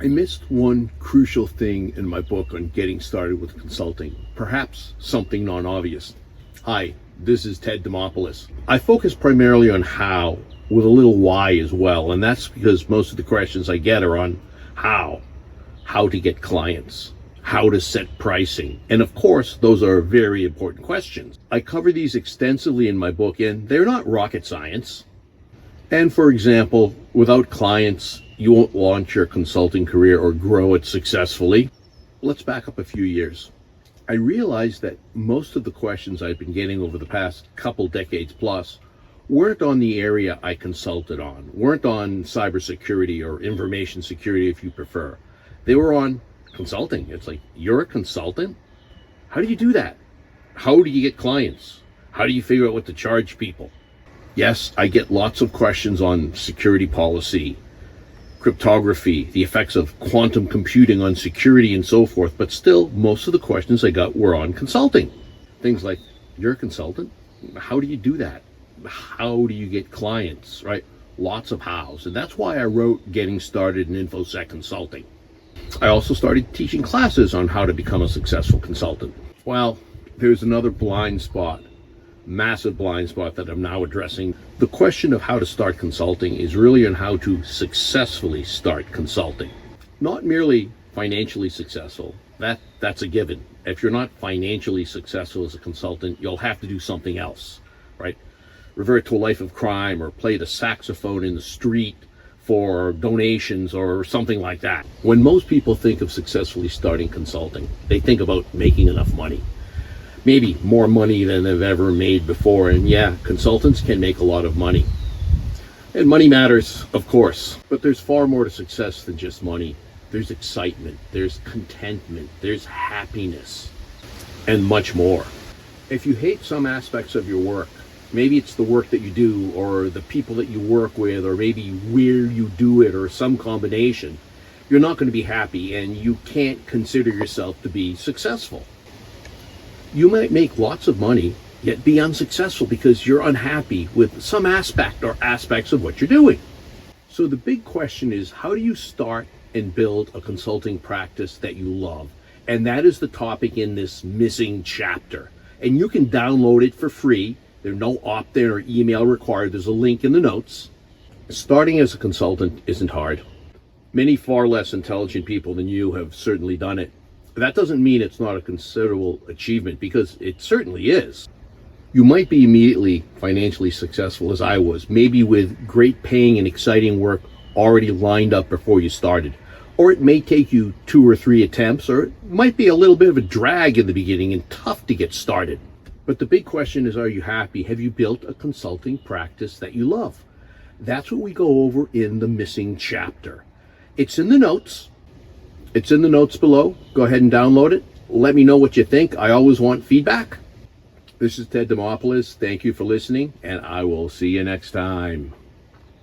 I missed one crucial thing in my book on getting started with consulting, perhaps something non-obvious. Hi, this is Ted Demopoulos. I focus primarily on how, with a little why as well, and that's because most of the questions I get are on how to get clients, how to set pricing, and of course, those are very important questions. I cover these extensively in my book, and they're not rocket science. And for example, without clients, you won't launch your consulting career or grow it successfully. Let's back up a few years. I realized that most of the questions I've been getting over the past couple decades plus weren't on the area I consulted on, weren't on cybersecurity or information security if you prefer. They were on consulting. It's like, you're a consultant? How do you do that? How do you get clients? How do you figure out what to charge people? Yes, I get lots of questions on security policy, cryptography, the effects of quantum computing on security and so forth, but still most of the questions I got were on consulting. Things like, you're a consultant? How do you do that? How do you get clients, right? Lots of hows. And that's why I wrote Getting Started in Infosec Consulting. I also started teaching classes on how to become a successful consultant. Well, there's another blind spot, massive blind spot that I'm now addressing. The question of how to start consulting is really on how to successfully start consulting. Not merely financially successful, that's a given. If you're not financially successful as a consultant, you'll have to do something else, right? Revert to a life of crime or play the saxophone in the street for donations or something like that. When most people think of successfully starting consulting, they think about making enough money. Maybe more money than they've ever made before. And yeah, consultants can make a lot of money. And money matters, of course, but there's far more to success than just money. There's excitement, there's contentment, there's happiness, and much more. If you hate some aspects of your work, maybe it's the work that you do or the people that you work with or maybe where you do it or some combination, you're not going to be happy and you can't consider yourself to be successful. You might make lots of money, yet be unsuccessful because you're unhappy with some aspect or aspects of what you're doing. So the big question is, how do you start and build a consulting practice that you love? And that is the topic in this missing chapter. And you can download it for free. There's no opt-in or email required. There's a link in the notes. Starting as a consultant isn't hard. Many far less intelligent people than you have certainly done it. That doesn't mean it's not a considerable achievement, because it certainly is. You might be immediately financially successful as I was, maybe with great paying and exciting work already lined up before you started. Or it may take you 2 or 3 attempts, or it might be a little bit of a drag in the beginning and tough to get started. But the big question is, are you happy? Have you built a consulting practice that you love? That's what we go over in the missing chapter. It's in the notes. It's in the notes below. Go ahead and download it. Let me know what you think. I always want feedback. This is Ted Demopoulos. Thank you for listening, and I will see you next time.